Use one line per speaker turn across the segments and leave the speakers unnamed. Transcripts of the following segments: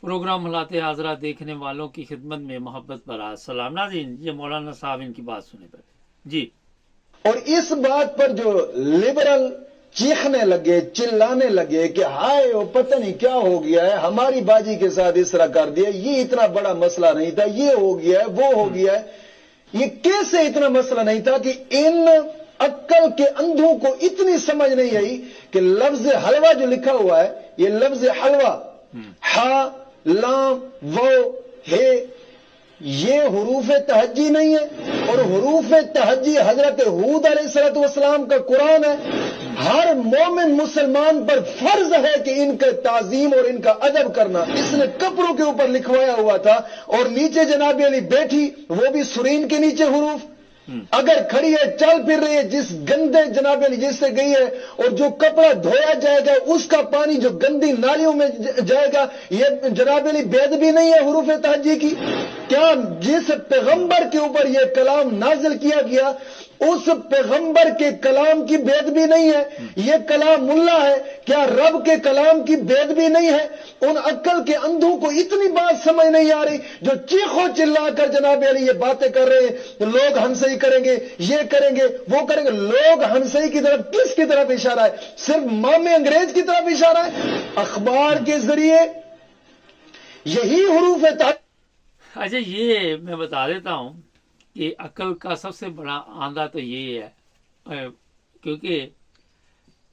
Programme मलाते Hazra देखने वालों की खिदमत में मोहब्बत भरा सलाम। नाज़रीन, ये मौलाना साहब इनकी बात सुने पहले जी।
और इस बात पर जो लिबरल चीखने लगे, चिल्लाने लगे कि हाय वो पता नहीं क्या हो गया है, हमारी बाजी के साथ इस तरह कर दिया, ये इतना बड़ा मसला नहीं था, ये हो गया है, वो हो गया है। ये कैसे इतना मसला नहीं था कि इन अक्ल के अंधों को इतनी समझ नहीं आई कि लफ्ज हलवा जो लिखा हुआ है, ये लफ्ज हलवा हा लाम वो हे, ये हुरूफ तहज्जी नहीं है। और हुरूफ तहज्जी हजरत हूद अलैहिस्सलाम का कुरान है। हर मोमिन मुसलमान पर फर्ज है कि इनका ताजीम और इनका अदब करना। इसने कपड़ों के ऊपर लिखवाया हुआ था और नीचे जनाब अली बैठी, वो भी सुरीन के नीचे हुरूफ। अगर खड़ी है, चल फिर रही है, जिस गंदे जनाब अली जिससे गई है, और जो कपड़ा धोया जाएगा उसका पानी जो गंदी नालियों में जाएगा, ये जनाब अली बेदबी नहीं है हुरूफ तहज्जी की? क्या जिस पैगंबर के ऊपर यह कलाम नाजिल किया गया उस पैगंबर के कलाम की बेदबी नहीं है? यह कलाम मुल्ला है, क्या रब के कलाम की बेदबी नहीं है? उन अक्ल के अंधों को इतनी बात समझ नहीं आ रही जो चीखो चिल्ला कर जनाब अली ये बातें कर रहे हैं। तो लोग हंसई करेंगे, ये करेंगे, वो करेंगे। लोग हंसई की तरफ किसकी तरफ इशारा है? सिर्फ मामे अंग्रेज की तरफ इशारा है। अखबार के जरिए यही हुरूफ है।
अच्छा, ये मैं बता देता हूँ कि अकल का सबसे बड़ा आंधा तो ये है, क्योंकि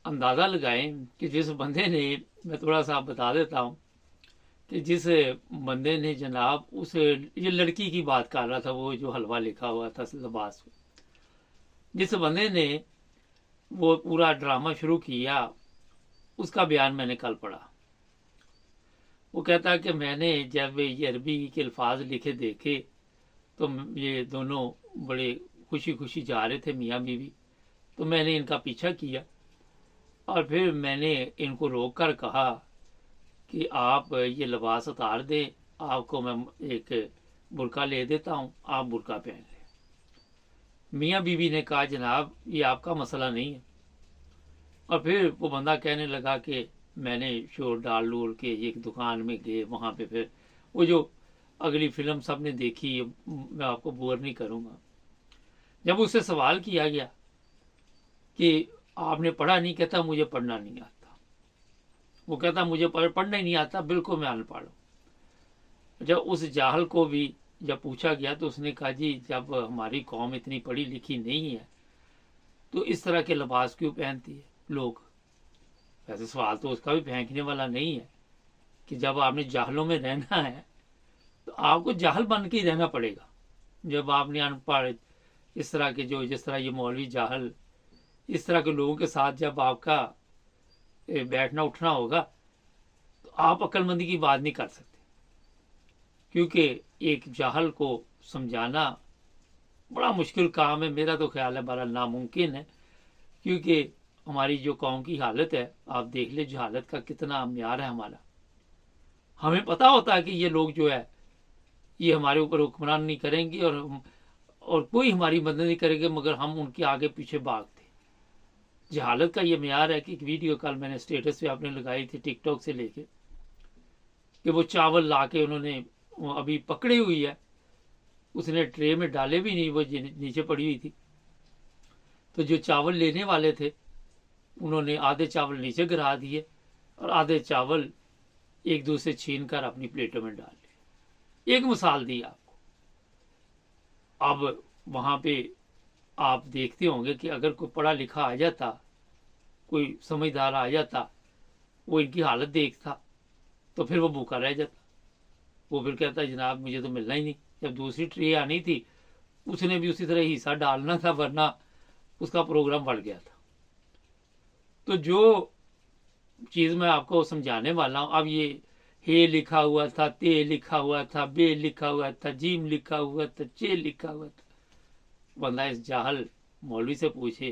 अंदाज़ा लगाएं कि जिस बंदे ने, मैं थोड़ा सा बता देता हूँ कि जिस बंदे ने जनाब उस ये लड़की की बात कर रहा था, वो जो हलवा लिखा हुआ था लिबास में, जिस बंदे ने वो पूरा ड्रामा शुरू किया, उसका बयान मैंने कल पढ़ा। वो कहता है कि मैंने जब ये अरबी के अल्फाज लिखे देखे तो ये दोनों बड़े खुशी खुशी जा रहे थे, मियाँ बीवी। तो मैंने इनका पीछा किया और फिर मैंने इनको रोक कर कहा कि आप ये लिबास उतार दें, आपको मैं एक बुर्का ले देता हूँ, आप बुर्का पहन लें। मियाँ बीवी ने कहा जनाब ये आपका मसला नहीं है। और फिर वो बंदा कहने लगा कि मैंने शोर डाल डूल के एक दुकान में गए, वहाँ पे फिर वो जो अगली फिल्म सबने देखी, मैं आपको बोर नहीं करूँगा। जब उससे सवाल किया गया कि आपने पढ़ा नहीं, कहता मुझे पढ़ना नहीं आता। वो कहता मुझे पढ़ना ही नहीं आता, बिल्कुल मैं अनपढ़ हूँ। जब उस जाहल को भी जब पूछा गया तो उसने कहा जी जब हमारी कौम इतनी पढ़ी लिखी नहीं है तो इस तरह के लिबास क्यों पहनती है लोग। वैसे सवाल तो उसका भी फेंकने वाला नहीं है कि जब आपने जाहलों में रहना है तो आपको जाहल बन के ही रहना पड़ेगा। जब आपने अनपढ़ इस तरह के जो जिस तरह ये मौलवी जाहल इस तरह के लोगों के साथ जब आपका बैठना उठना होगा तो आप अक्लमंदी की बात नहीं कर सकते, क्योंकि एक जाहल को समझाना बड़ा मुश्किल काम है। मेरा तो ख्याल है बड़ा नामुमकिन है, क्योंकि हमारी जो कौम की हालत है, आप देख ले जो हालत का कितना म्यार है हमारा। हमें पता होता है कि ये लोग जो है ये हमारे ऊपर हुक्मरान नहीं करेंगे और कोई हमारी मदद नहीं करेंगे, मगर हम उनके आगे पीछे भागते। जहालत का ये म्यार है कि एक वीडियो कल मैंने स्टेटस पे आपने लगाई थी टिकटॉक से लेके कि वो चावल ला के उन्होंने अभी पकड़ी हुई है, उसने ट्रे में डाले भी नहीं, वो नीचे पड़ी हुई थी। तो जो चावल लेने वाले थे उन्होंने आधे चावल नीचे गिरा दिए और आधे चावल एक दूसरे छीन कर अपनी प्लेटों में डाल लिए। एक मिसाल दी आपको। अब वहां पे आप देखते होंगे कि अगर कोई पढ़ा लिखा आ जाता, कोई समझदार आ जाता, वो इनकी हालत देखता तो फिर वो भूखा रह जाता। वो फिर कहता जनाब मुझे तो मिलना ही नहीं। जब दूसरी ट्रे आनी थी उसने भी उसी तरह हिस्सा डालना था, वरना उसका प्रोग्राम बढ़ गया था। तो जो चीज़ मैं आपको समझाने वाला हूँ, अब ये हे लिखा हुआ था, ते लिखा हुआ था, बे लिखा हुआ था, जीम लिखा हुआ था, चे लिखा हुआ था। बंदा इस जाहल मौलवी से पूछे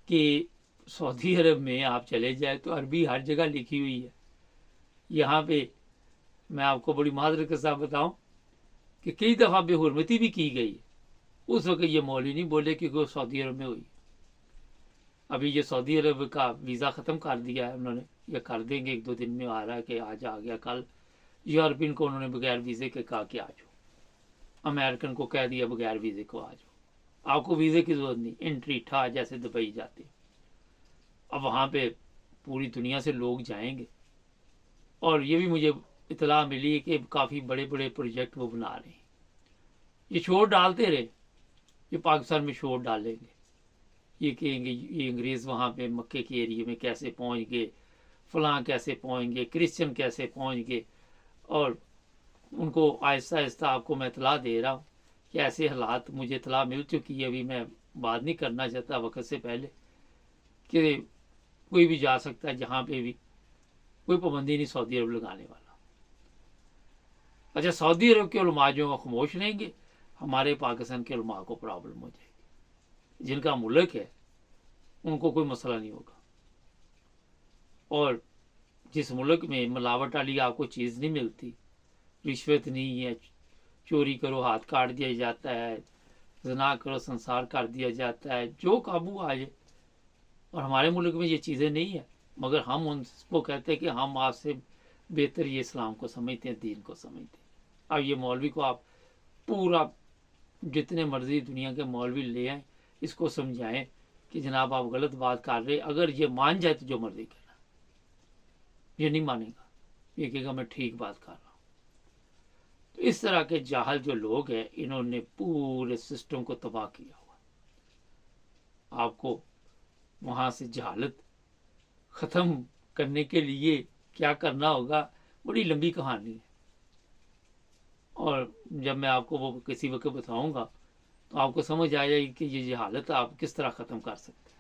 कि सऊदी अरब में आप चले जाए तो अरबी हर जगह लिखी हुई है। यहाँ पे मैं आपको बड़ी माजरत के साथ बताऊं कि कई दफ़ा बेहुरमती भी की गई है। उस वक्त ये मौलवी नहीं बोले क्योंकि वो सऊदी अरब में हुई। अभी ये सऊदी अरब का वीज़ा ख़त्म कर दिया है उन्होंने, या कर देंगे, 1-2 दिन में आ रहा है कि आज आ गया कल। यूरोपियन को उन्होंने बगैर वीज़े के कहा कि आ जाओ, अमेरिकन को कह दिया बगैर वीज़े को आ जाओ, आपको वीज़े की ज़रूरत नहीं, एंट्री ठा जैसे दुबई जाते। अब वहाँ पे पूरी दुनिया से लोग जाएंगे। और ये भी मुझे इतला मिली कि काफ़ी बड़े बड़े प्रोजेक्ट वो बना रहे हैं। ये शोर डालते रहे, ये पाकिस्तान में शोर डालेंगे, ये कहेंगे ये अंग्रेज़ वहाँ पे मक्के के एरिए में कैसे पहुँच गए, फलां कैसे पहुँच गए, क्रिश्चियन कैसे पहुँच गए। और उनको आहिस्ता आहिस्ता आपको मैं इतला दे रहा हूँ कि ऐसे हालात मुझे इतला मिल चुकी है। अभी मैं बात नहीं करना चाहता वक्त से पहले कि कोई भी जा सकता है, जहाँ पे भी कोई पाबंदी नहीं सऊदी अरब लगाने वाला। अच्छा, सऊदी अरब के उलमा जो खामोश रहेंगे, हमारे पाकिस्तान के उलमा को प्रॉब्लम हो जाएगी। जिनका मुल्क है उनको कोई मसला नहीं होगा। और जिस मुल्क में मिलावट वाली आपको चीज़ नहीं मिलती, रिश्वत नहीं है, चोरी करो हाथ काट दिया जाता है, ज़ना करो संसार कर दिया जाता है, जो काबू आ जाए। और हमारे मुल्क में ये चीज़ें नहीं है, मगर हम उनको कहते हैं कि हम आपसे बेहतर ये इस्लाम को समझते हैं, दीन को समझते हैं। अब ये मौलवी को आप पूरा जितने मर्जी दुनिया के मौलवी ले आए, इसको समझाएं कि जनाब आप गलत बात कर रहे। अगर ये मान जाए तो जो मर्जी कहना, ये नहीं मानेगा, ये कहेगा मैं ठीक बात कर रहा हूँ। तो इस तरह के जाहल जो लोग हैं, इन्होंने पूरे सिस्टम को तबाह किया हुआ। आपको वहाँ से जहालत ख़त्म करने के लिए क्या करना होगा, बड़ी लंबी कहानी है। और जब मैं आपको वो किसी वक्त बताऊंगा तो आपको समझ आ जाएगी कि ये जहालत आप किस तरह ख़त्म कर सकते हैं।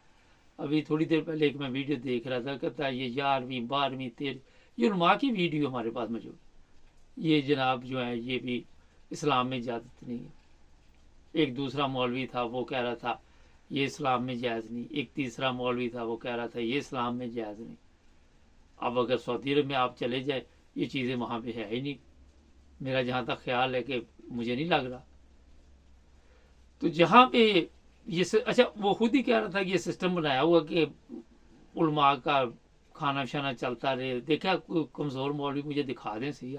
अभी थोड़ी देर पहले एक मैं वीडियो देख रहा था, कहता है ये 11वीं 12वीं 13वीं, ये उलमा की वीडियो हमारे पास मौजूद, ये जनाब जो है ये भी इस्लाम में इजाज़त नहीं है। एक दूसरा मौलवी था वो कह रहा था ये इस्लाम में जायज़ नहीं, एक तीसरा मौलवी था वो कह रहा था ये इस्लाम में जायज़ नहीं। अब अगर सऊदी अरब में आप चले जाए, ये चीज़ें वहाँ पे है ही नहीं, मेरा जहाँ तक ख्याल है कि मुझे नहीं लग रहा। तो जहाँ पे ये अच्छा, वो खुद ही कह रहा था कि ये सिस्टम बनाया हुआ कि उलमा का खाना शाना चलता रहे। देखा कोई कमज़ोर मौलवी मुझे दिखा दें सही,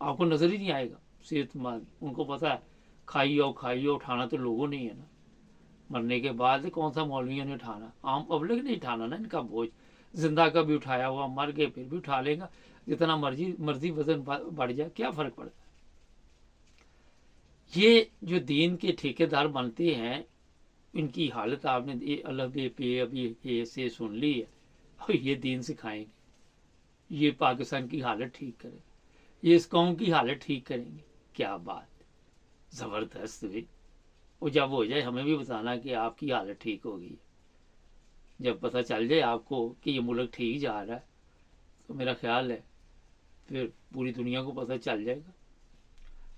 आपको नज़र ही नहीं आएगा सेहतमंद। उनको पता है खाइए उठाना तो लोगों ने ही है ना, मरने के बाद कौन सा मौलवियों ने उठाना, आम पब्लिक ने उठाना ना इनका बोझ। जिंदा का भी उठाया हुआ, मर गए फिर भी उठा लेगा, जितना मर्जी वजन बढ़ जाए क्या फ़र्क पड़ता है। ये जो दीन के ठेकेदार बनते हैं, इनकी हालत आपने अल्लाह पे अभी से सुन ली है। और ये दीन सिखाएंगे, ये पाकिस्तान की हालत ठीक करें, ये इस कौम की हालत ठीक करेंगे। क्या बात, ज़बरदस्त भी। और जब हो जाए हमें भी बताना कि आपकी हालत ठीक हो गई है। जब पता चल जाए आपको कि ये मुल्क ठीक जा रहा है, तो मेरा ख्याल है फिर पूरी दुनिया को पता चल जाएगा।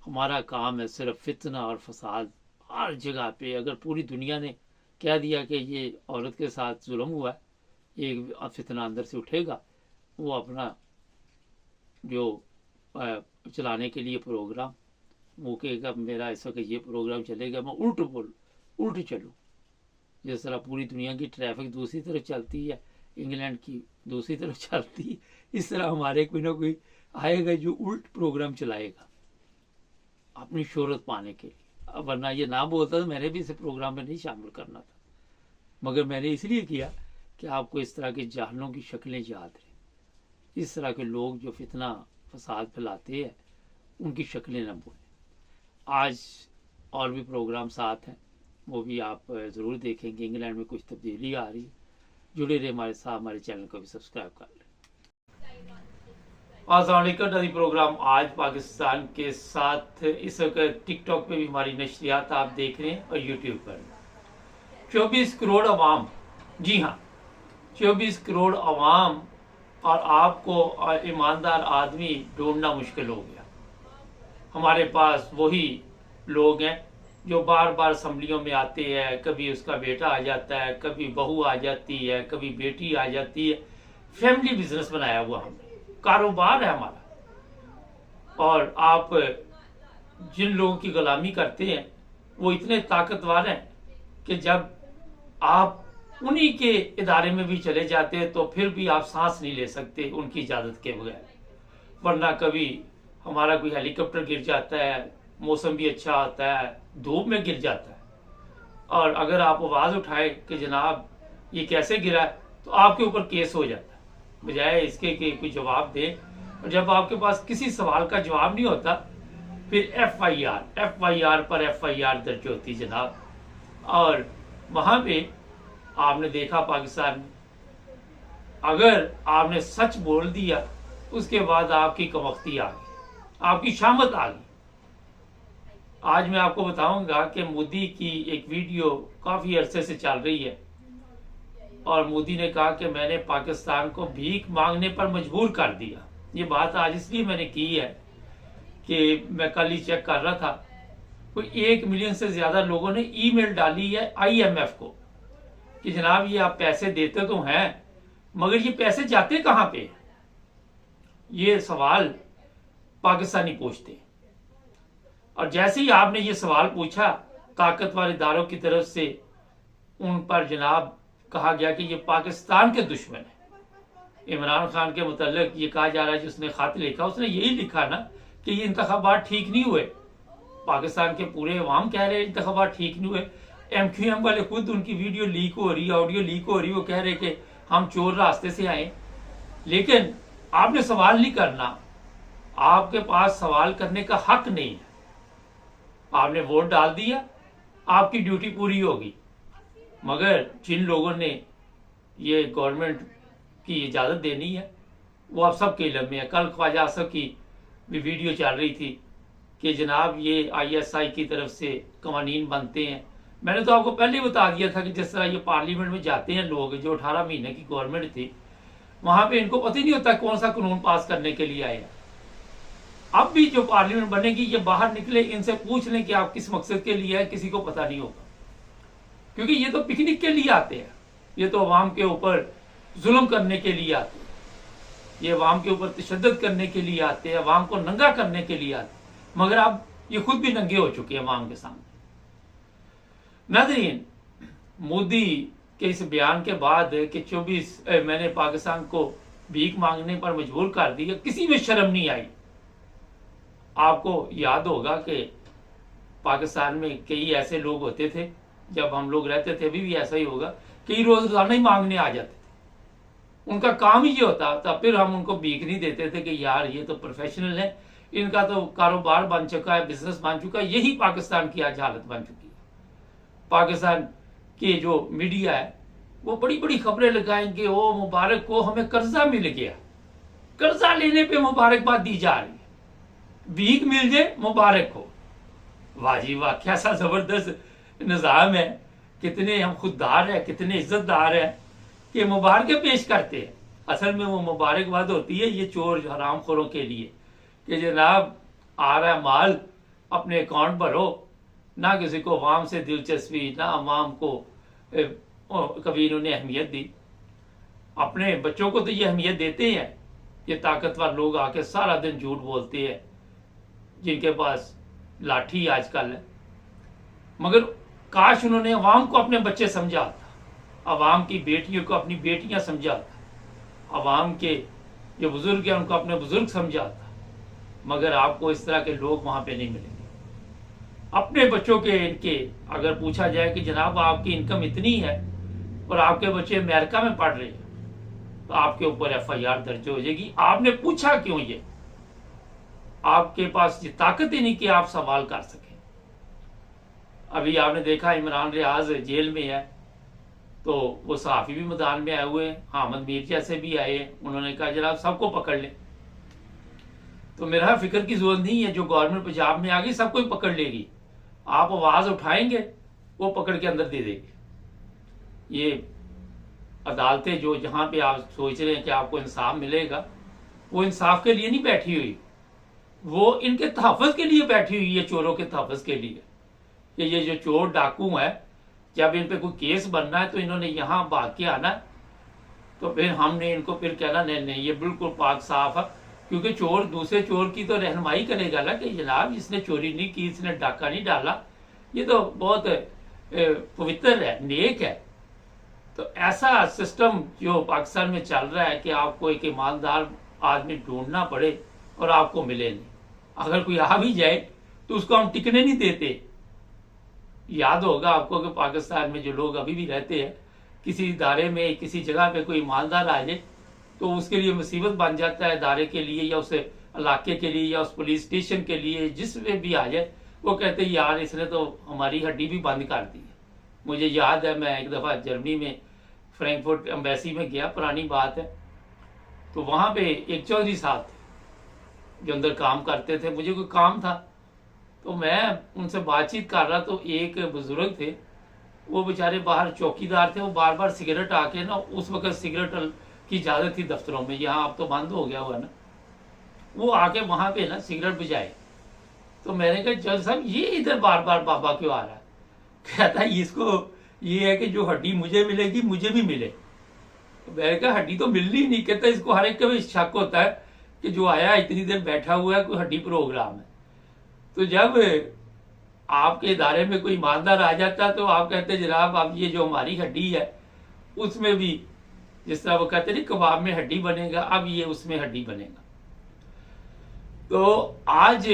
हमारा काम है सिर्फ फितना और फसाद हर जगह पे। अगर पूरी दुनिया ने कह दिया कि ये औरत के साथ जुल्म हुआ है, एक फितना अंदर से उठेगा, वो अपना जो चलाने के लिए प्रोग्राम, वो कहेगा मेरा इस वक्त ये प्रोग्राम चलेगा, मैं उल्ट चलूँ। जिस तरह पूरी दुनिया की ट्रैफिक दूसरी तरफ चलती है, इंग्लैंड की दूसरी तरफ चलती है, इस तरह हमारे कोई ना कोई आएगा जो उल्ट प्रोग्राम चलाएगा अपनी शोहरत पाने के लिए। वरना ये ना बोलता तो मैंने भी इस प्रोग्राम में नहीं शामिल करना था, मगर मैंने इसलिए किया कि आपको इस तरह के जाहलों की शक्लें याद रहे। इस तरह के लोग जो फितना फसाद फैलाते हैं, उनकी शक्लें न भूलें। आज और भी प्रोग्राम साथ हैं, वो भी आप ज़रूर देखेंगे। इंग्लैंड में कुछ तब्दीली आ रही है, जुड़े रहे हमारे साथ, हमारे चैनल को भी सब्सक्राइब कर लें। अस्सलाम वालेकुम। प्रोग्राम आज पाकिस्तान के साथ इस वक्त टिकटॉक पे भी हमारी नशरियात आप देख रहे हैं और यूट्यूब पर 24 करोड़ अवाम, जी हाँ 24 करोड़ अवाम, और आपको ईमानदार आदमी ढूंढना मुश्किल हो गया। हमारे पास वही लोग हैं जो बार बार असम्बलियों में आते हैं, कभी उसका बेटा आ जाता है, कभी बहू आ जाती है, कभी बेटी आ जाती है। फैमिली बिजनेस बनाया हुआ हमने, कारोबार है हमारा। और आप जिन लोगों की गुलामी करते हैं वो इतने ताकतवर हैं कि जब आप उन्हीं के इदारे में भी चले जाते हैं तो फिर भी आप सांस नहीं ले सकते उनकी इजाज़त के बगैर। वरना कभी हमारा कोई हेलीकॉप्टर गिर जाता है, मौसम भी अच्छा आता है, धूप में गिर जाता है, और अगर आप आवाज़ उठाए कि जनाब ये कैसे गिरा है, तो आपके ऊपर केस हो जाता है, बजाय इसके कि कोई जवाब दे। और जब आपके पास किसी सवाल का जवाब नहीं होता, फिर FIR पर FIR दर्ज होती जनाब। और वहाँ पे आपने देखा पाकिस्तान में, अगर आपने सच बोल दिया, उसके बाद आपकी कमख्ती आ गई, आपकी शामत आ गई। आज मैं आपको बताऊंगा कि मोदी की एक वीडियो काफ़ी अरसे से चल रही है, और मोदी ने कहा कि मैंने पाकिस्तान को भीख मांगने पर मजबूर कर दिया। ये बात आज इसलिए मैंने की है कि मैं कल ही चेक कर रहा था, कोई 1 मिलियन से ज़्यादा लोगों ने ईमेल डाली है IMF को कि जनाब ये आप पैसे देते तो हैं, मगर ये पैसे जाते कहाँ पे? ये सवाल पाकिस्तानी पूछते हैं। और जैसे ही आपने ये सवाल पूछा, ताकतवर इदारों की तरफ से उन पर जनाब कहा गया कि ये पाकिस्तान के दुश्मन है। इमरान खान के मुतल्लिक ये कहा जा रहा है, जिसने खत लिखा उसने यही लिखा ना कि ये इंतखाबात ठीक नहीं हुए। पाकिस्तान के पूरे अवाम कह रहे हैं इंतखाबात ठीक नहीं हुए। MQM वाले खुद उनकी वीडियो लीक हो रही है, ऑडियो लीक हो रही है, वो कह रहे कि हम चोर रास्ते से आए। लेकिन आपने सवाल नहीं करना, आपके पास सवाल करने का हक नहीं है। आपने वोट डाल दिया, आपकी ड्यूटी पूरी होगी। मगर जिन लोगों ने ये गवर्नमेंट की इजाज़त देनी है, वो आप सबके इल्म में है। कल ख्वाजा आसफ की भी वीडियो चल रही थी कि जनाब ये ISI की तरफ से कवानीन बनते हैं। मैंने तो आपको पहले ही बता दिया था कि जिस तरह ये पार्लियामेंट में जाते हैं लोग, जो 18 महीने की गवर्नमेंट थी, वहां पे इनको पता ही नहीं होता कौन सा कानून पास करने के लिए आए। अब भी जो पार्लियामेंट बनेगी, ये बाहर निकले, इनसे पूछ लें कि आप किस मकसद के लिए है, किसी को पता नहीं होगा। क्योंकि ये तो पिकनिक के लिए आते हैं, ये तो अवाम के ऊपर जुल्म करने के लिए आते हैं, ये अवाम के ऊपर तशद्दुद करने के लिए आते हैं, अवाम को नंगा करने के लिए आते हैं। मगर अब ये खुद भी नंगे हो चुके हैं अवाम के सामने। नाज़रीन, मोदी के इस बयान के बाद कि 24 मैंने पाकिस्तान को भीख मांगने पर मजबूर कर दिया, किसी में शर्म नहीं आई। आपको याद होगा कि पाकिस्तान में कई ऐसे लोग होते थे, जब हम लोग रहते थे, अभी भी ऐसा ही होगा, कई रोजाना ही मांगने आ जाते थे। उनका काम ही ये होता था। फिर हम उनको भीख नहीं देते थे कि यार ये तो प्रोफेशनल है, इनका तो कारोबार बन चुका है, बिजनेस बन चुका है। यही पाकिस्तान की आज हालत बन चुकी है। पाकिस्तान के जो मीडिया है वो बड़ी बड़ी खबरें लगाएंगे, ओ मुबारक को हमें कर्जा मिल गया, कर्जा लेने पे मुबारकबाद दी जा रही है, भीख मिल जाए मुबारक हो। वाह जी वाह, कैसा जबरदस्त निज़ाम है, कितने हम खुददार हैं, कितने इज्जतदार हैं कि मुबारकें पेश करते हैं। असल में वो मुबारकबाद होती है ये चोर हरामखोरों के लिए कि जनाब आ रहा है माल, अपने अकाउंट भरो। ना किसी को अवाम से दिलचस्पी, ना अवाम को कभी इन्होंने अहमियत दी। अपने बच्चों को तो ये अहमियत देते हैं, ये ताकतवर लोग आके सारा दिन झूठ बोलते हैं, जिनके पास लाठी आजकल है। मगर काश उन्होंने अवाम को अपने बच्चे समझा था, अवाम की बेटियों को अपनी बेटियां समझा था, अवाम के जो बुजुर्ग हैं उनको अपने बुजुर्ग समझा था। मगर आपको इस तरह के लोग वहां पे नहीं मिलेंगे। अपने बच्चों के इनके अगर पूछा जाए कि जनाब आपकी इनकम इतनी है और आपके बच्चे अमेरिका में पढ़ रहे हैं, तो आपके ऊपर FIR दर्ज हो जाएगी। आपने पूछा क्यों? ये आपके पास ये ताकत ही नहीं कि आप सवाल कर सकें। अभी आपने देखा इमरान रियाज जेल में है, तो वो सहाफी भी मैदान में आए हुए हैं, अहमद मीर जैसे भी आए, उन्होंने कहा जनाब सबको पकड़ ले। तो मेरा फिक्र की जरूरत नहीं है, जो गवर्नमेंट पंजाब में आ गई सबको ही पकड़ लेगी। आप आवाज उठाएंगे वो पकड़ के अंदर दे देगी। ये अदालतें जो जहां पे आप सोच रहे हैं कि आपको इंसाफ मिलेगा, वो इंसाफ के लिए नहीं बैठी हुई, वो इनके तहफ़्फ़ुज़ के लिए बैठी हुई है, चोरों के तहफ़्फ़ुज़ के लिए। कि ये जो चोर डाकू है, जब इन पे कोई केस बनना है तो इन्होंने यहाँ भाग के आना, तो फिर हमने इनको फिर कहना नहीं नहीं ये बिल्कुल पाक साफ है। क्योंकि चोर दूसरे चोर की तो रहनुमाई करेगा ना कि जनाब इसने चोरी नहीं की, इसने डाका नहीं डाला, ये तो बहुत पवित्र है, नेक है। तो ऐसा सिस्टम जो पाकिस्तान में चल रहा है कि आपको एक ईमानदार आदमी ढूंढना पड़े, और आपको मिले नहीं। अगर कोई आ भी जाए तो उसको हम टिकने नहीं देते। याद होगा आपको कि पाकिस्तान में जो लोग अभी भी रहते हैं, किसी इदारे में किसी जगह पे कोई ईमानदार आ जाए तो उसके लिए मुसीबत बन जाता है, इदारे के लिए या उस इलाके के लिए या उस पुलिस स्टेशन के लिए, जिसमें भी आ जाए वो कहते हैं यार इसने तो हमारी हड्डी भी बंद कर दी है। मुझे याद है मैं एक दफ़ा जर्मनी में फ्रैंकफर्ट एम्बेसी में गया, पुरानी बात है, तो वहाँ पे एक चौधरी साहब थे जो अंदर काम करते थे। मुझे कोई काम था तो मैं उनसे बातचीत कर रहा, तो एक बुजुर्ग थे, वो बेचारे बाहर चौकीदार थे, वो बार बार सिगरेट आके ना, उस वक्त सिगरेट की इजाज़त थी दफ्तरों में, यहाँ अब तो बंद हो गया हुआ ना, वो आके वहाँ पे ना सिगरेट बुझाए। तो मैंने कहा जज साहब ये इधर बार बार बाबा क्यों आ रहा है? कहता है इसको ये है कि जो हड्डी मुझे मिलेगी मुझे भी मिले। तो मैंने कहा हड्डी तो मिलनी नहीं। कहता इसको हर एक का भी शक होता है कि जो आया इतनी देर बैठा हुआ है, कोई हड्डी प्रोग्राम है। तो जब आपके इदारे में कोई ईमानदार आ जाता है तो आप कहते हैं जनाब अब ये जो हमारी हड्डी है उसमें भी, जिस तरह वो कहते नहीं कबाब में हड्डी बनेगा, अब ये उसमें हड्डी बनेगा। तो आज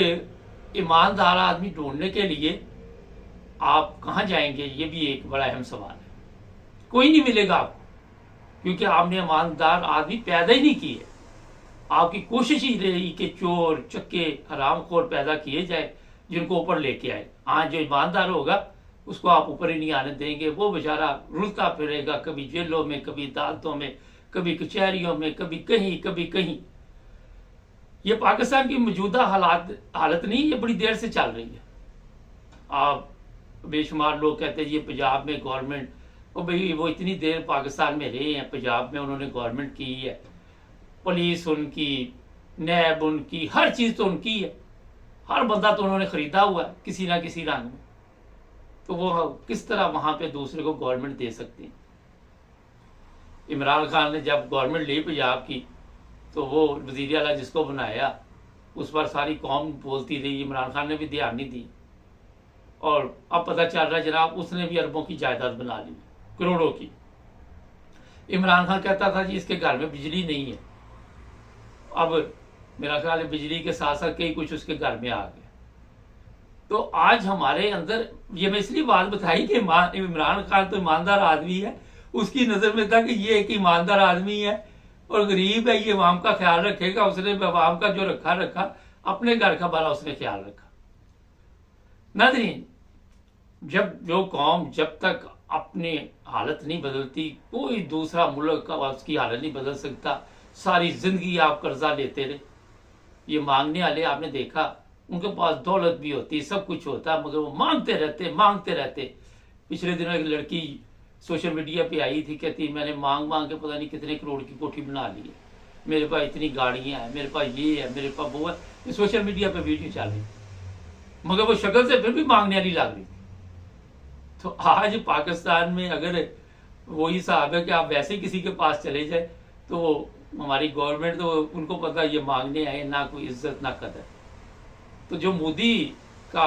ईमानदार आदमी ढूंढने के लिए आप कहाँ जाएंगे, ये भी एक बड़ा अहम सवाल है। कोई नहीं मिलेगा आपको, क्योंकि आपने ईमानदार आदमी पैदा ही नहीं किए। आपकी कोशिश ही रही कि चोर चक्के हरामखोर पैदा किए जाए जिनको ऊपर लेके आए। आज जो ईमानदार होगा उसको आप ऊपर ही नहीं आने देंगे। वो बेचारा रुलता फिरेगा, कभी जेलों में, कभी अदालतों में, कभी कचहरियों में, कभी कहीं कभी कहीं। ये पाकिस्तान की मौजूदा हालत नहीं, ये बड़ी देर से चल रही है। आप बेशुमार लोग कहते हैं ये पंजाब में गवर्नमेंट, और भाई वो इतनी देर पाकिस्तान में रहे हैं, पंजाब में उन्होंने गवर्नमेंट की है, पुलिस उनकी, नैब उनकी, हर चीज़ तो उनकी है, हर बंदा तो उन्होंने खरीदा हुआ है किसी ना किसी रंग में। तो वो किस तरह वहां पे दूसरे को गवर्नमेंट दे सकते हैं? इमरान खान ने जब गवर्नमेंट ली पंजाब की तो वो वज़ीर आला जिसको बनाया उस पर सारी कौम बोलती रही, इमरान खान ने भी ध्यान नहीं दी। और अब पता चल रहा है जनाब उसने भी अरबों की जायदाद बना ली, करोड़ों की। इमरान खान कहता था जी इसके घर में बिजली नहीं है, अब मेरा ख्याल है बिजली के साथ साथ कई कुछ उसके घर में आ गए। तो आज हमारे अंदर, ये मैं इसलिए बात बताई कि इमरान खान तो ईमानदार आदमी है, उसकी नजर में था कि ये एक ईमानदार आदमी है और गरीब है, ये अवाम का ख्याल रखेगा। उसने अवाम का जो रखा, अपने घर का भला उसने ख्याल रखा। नाज़रीन, जब जो कौम जब तक अपनी हालत नहीं बदलती, कोई दूसरा मुल्क का उसकी हालत नहीं बदल सकता। सारी जिंदगी आप कर्जा लेते रहे। ये मांगने वाले आपने देखा, उनके पास दौलत भी होती, सब कुछ होता, मगर वो मांगते रहते। पिछले दिनों एक लड़की सोशल मीडिया पे आई थी, कहती मैंने मांग के पता नहीं कितने करोड़ की कोठी बना ली है, मेरे पास इतनी गाड़ियां हैं, मेरे पास ये है, मेरे पास वो है। ये सोशल मीडिया पे वीडियो चल रही, मगर वो शक्ल से फिर भी मांगने वाली लग रही थी। तो आज पाकिस्तान में अगर वही हिसाब है कि आप वैसे किसी के पास चले जाए तो हमारी गवर्नमेंट तो उनको पता ये मांगने आए, ना कोई इज्जत ना कदर। तो जो मोदी का